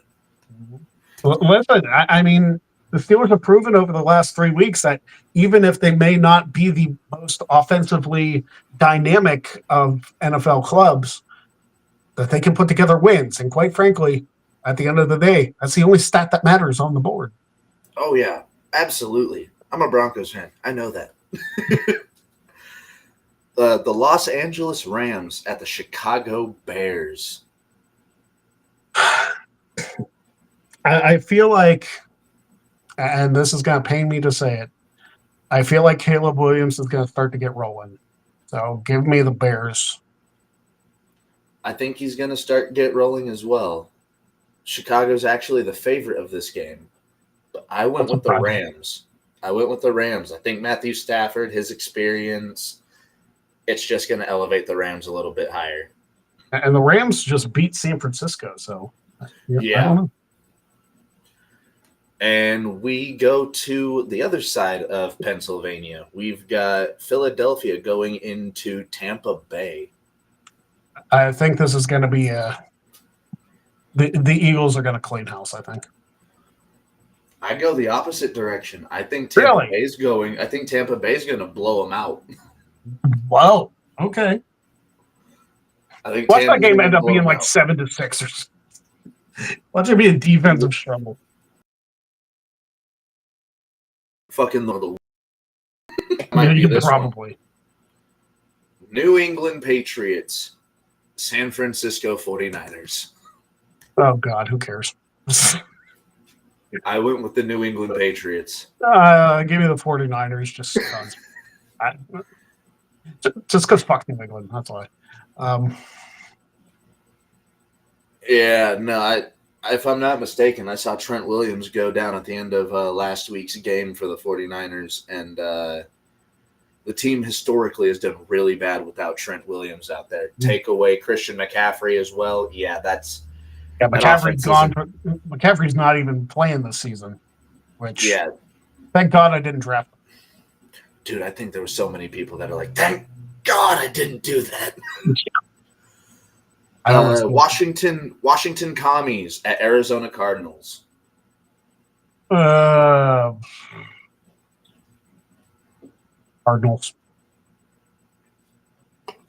Listen, I mean, the Steelers have proven over the last 3 weeks that even if they may not be the most offensively dynamic of NFL clubs, that they can put together wins. And quite frankly, at the end of the day, that's the only stat that matters on the board. Oh, yeah, absolutely. I'm a Broncos fan. I know that. The Los Angeles Rams at the Chicago Bears. I feel like, and this is going to pain me to say it, I feel like Caleb Williams is going to start to get rolling. So give me the Bears. I think he's going to start get rolling as well. Chicago's actually the favorite of this game. But I went with the Rams. I think Matthew Stafford, his experience, it's just going to elevate the Rams a little bit higher. And the Rams just beat San Francisco, so yeah. I don't know. And we go to the other side of Pennsylvania. We've got Philadelphia going into Tampa Bay. I think this is going to be the Eagles are going to clean house, I think. I go the opposite direction. I think Tampa Bay's going to blow them out. Wow. Okay. I think watch that game end up being like 7-6 or something. Watch it be a defensive struggle. Fucking the probably. New England Patriots, San Francisco 49ers. Oh, God, who cares? I went with the New England Patriots. Give me the 49ers just because fuck New England, that's why. Yeah, no, if I'm not mistaken, I saw Trent Williams go down at the end of last week's game for the 49ers, and the team historically has done really bad without Trent Williams out there. Take away Christian McCaffrey as well. Yeah, McCaffrey's gone. McCaffrey's not even playing this season, which thank God I didn't draft him. Dude, I think there were so many people that are like, thank God I didn't do that. Washington Commies at Arizona Cardinals. Cardinals.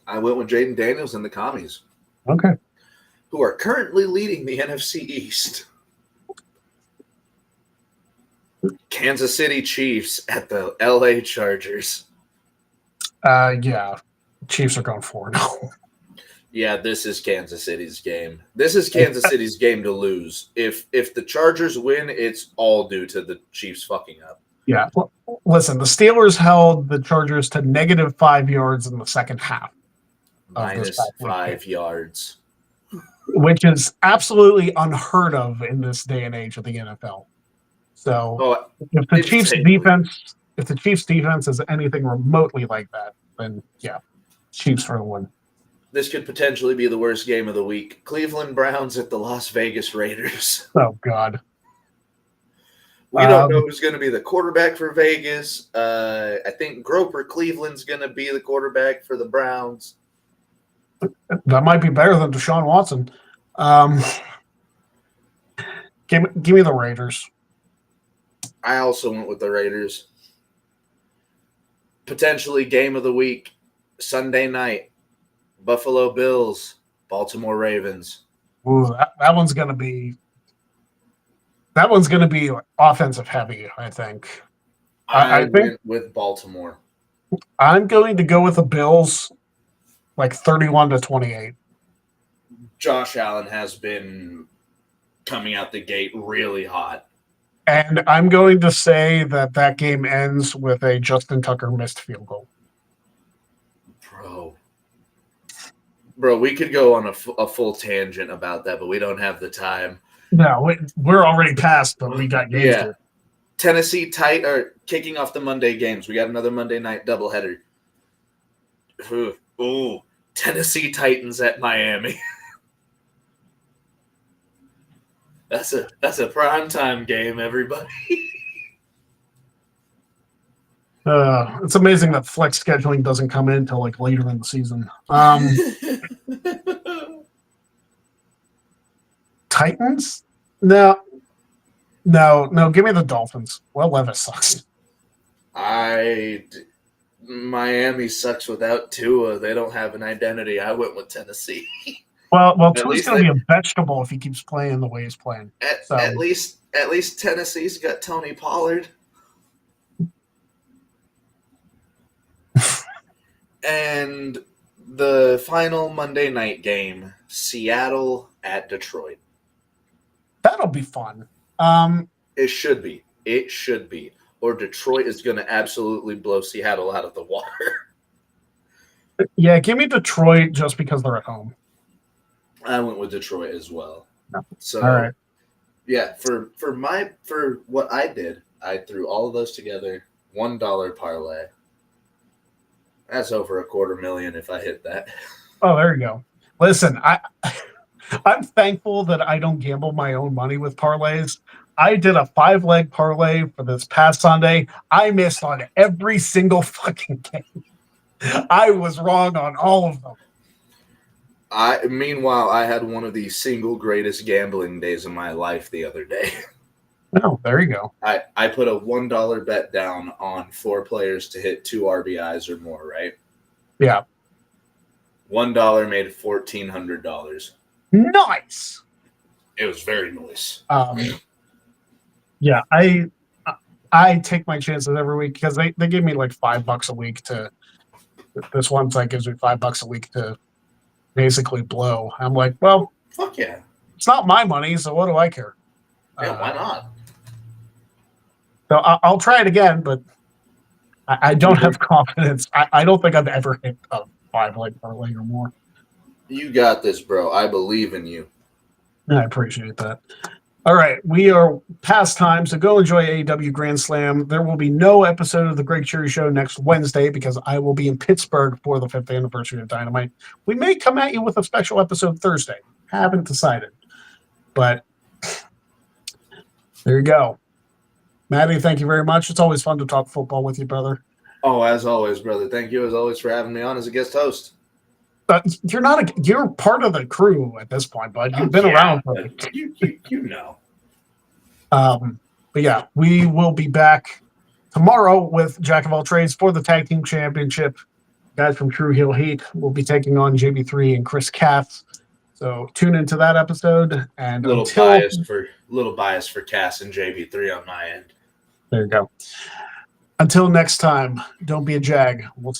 I went with Jaden Daniels and the Commies. Okay. Who are currently leading the NFC East. Kansas City Chiefs at the LA Chargers. Yeah. Chiefs are going 4-0. Yeah, this is Kansas City's game. This is Kansas City's game to lose. If the Chargers win, it's all due to the Chiefs fucking up. Yeah. Listen, the Steelers held the Chargers to -5 yards in the second half. -5 yards. Which is absolutely unheard of in this day and age of the NFL. So if the Chiefs defense is anything remotely like that, then yeah, Chiefs for the win. This could potentially be the worst game of the week. Cleveland Browns at the Las Vegas Raiders. Oh, God. We don't know who's going to be the quarterback for Vegas. I think Groper Cleveland's going to be the quarterback for the Browns. That might be better than Deshaun Watson. Give me the Raiders. I also went with the Raiders. Potentially game of the week, Sunday night. Buffalo Bills, Baltimore Ravens. Ooh, that one's gonna be offensive heavy, I think. I went with Baltimore. I'm going to go with the Bills, like 31-28. Josh Allen has been coming out the gate really hot. And I'm going to say that game ends with a Justin Tucker missed field goal. Bro, we could go on a full tangent about that, but we don't have the time. No, we're already past, but we got games to. Tennessee tight are kicking off the Monday games. We got another Monday night doubleheader. Ooh, Tennessee Titans at Miami. That's a primetime game, everybody. It's amazing that flex scheduling doesn't come in until like later in the season. Titans? No. Give me the Dolphins. Well, Levis sucks. Miami sucks without Tua. They don't have an identity. I went with Tennessee. Well, Tua's going to be a vegetable if he keeps playing the way he's playing. At least Tennessee's got Tony Pollard. And the final Monday night game, Seattle at Detroit. That'll be fun. It should be. Or Detroit is going to absolutely blow Seattle out of the water. Yeah, give me Detroit just because they're at home. I went with Detroit as well. No. So, all right. Yeah, for what I did, I threw all of those together, $1 parlay. That's over $250,000 if I hit that. Oh, there you go. Listen, I'm thankful that I don't gamble my own money with parlays. I did a 5-leg parlay for this past Sunday. I missed on every single fucking game. I was wrong on all of them. Meanwhile, I had one of the single greatest gambling days of my life the other day. Oh, there you go. I put a $1 bet down on 4 players to hit 2 RBIs or more, right? Yeah. $1 made $1,400. Nice. It was very nice. Yeah, I take my chances every week because they give me like $5 a week to. This one site gives me $5 a week to basically blow. I'm like, well, fuck yeah. It's not my money, so what do I care? Yeah, why not? So I'll try it again, but I don't have confidence. I don't think I've ever hit a 5-leg parlay or more. You got this, bro. I believe in you. I appreciate that. All right, we are past time, so go enjoy AEW Grand Slam. There will be no episode of the Greg Cherry Show next Wednesday because I will be in Pittsburgh for the 5th anniversary of Dynamite. We may come at you with a special episode Thursday. Haven't decided. But there you go. Matty, thank you very much. It's always fun to talk football with you, brother. Oh, as always, brother. Thank you as always for having me on as a guest host. You're part of the crew at this point, bud. You've been around for you know. But yeah, we will be back tomorrow with Jack of All Trades for the Tag Team Championship. Guys from True Heel Heat will be taking on JB3 and Chris Cass. So tune into that episode. And little bias for Cass and JB3 on my end. There you go. Until next time, don't be a jag. We'll see you.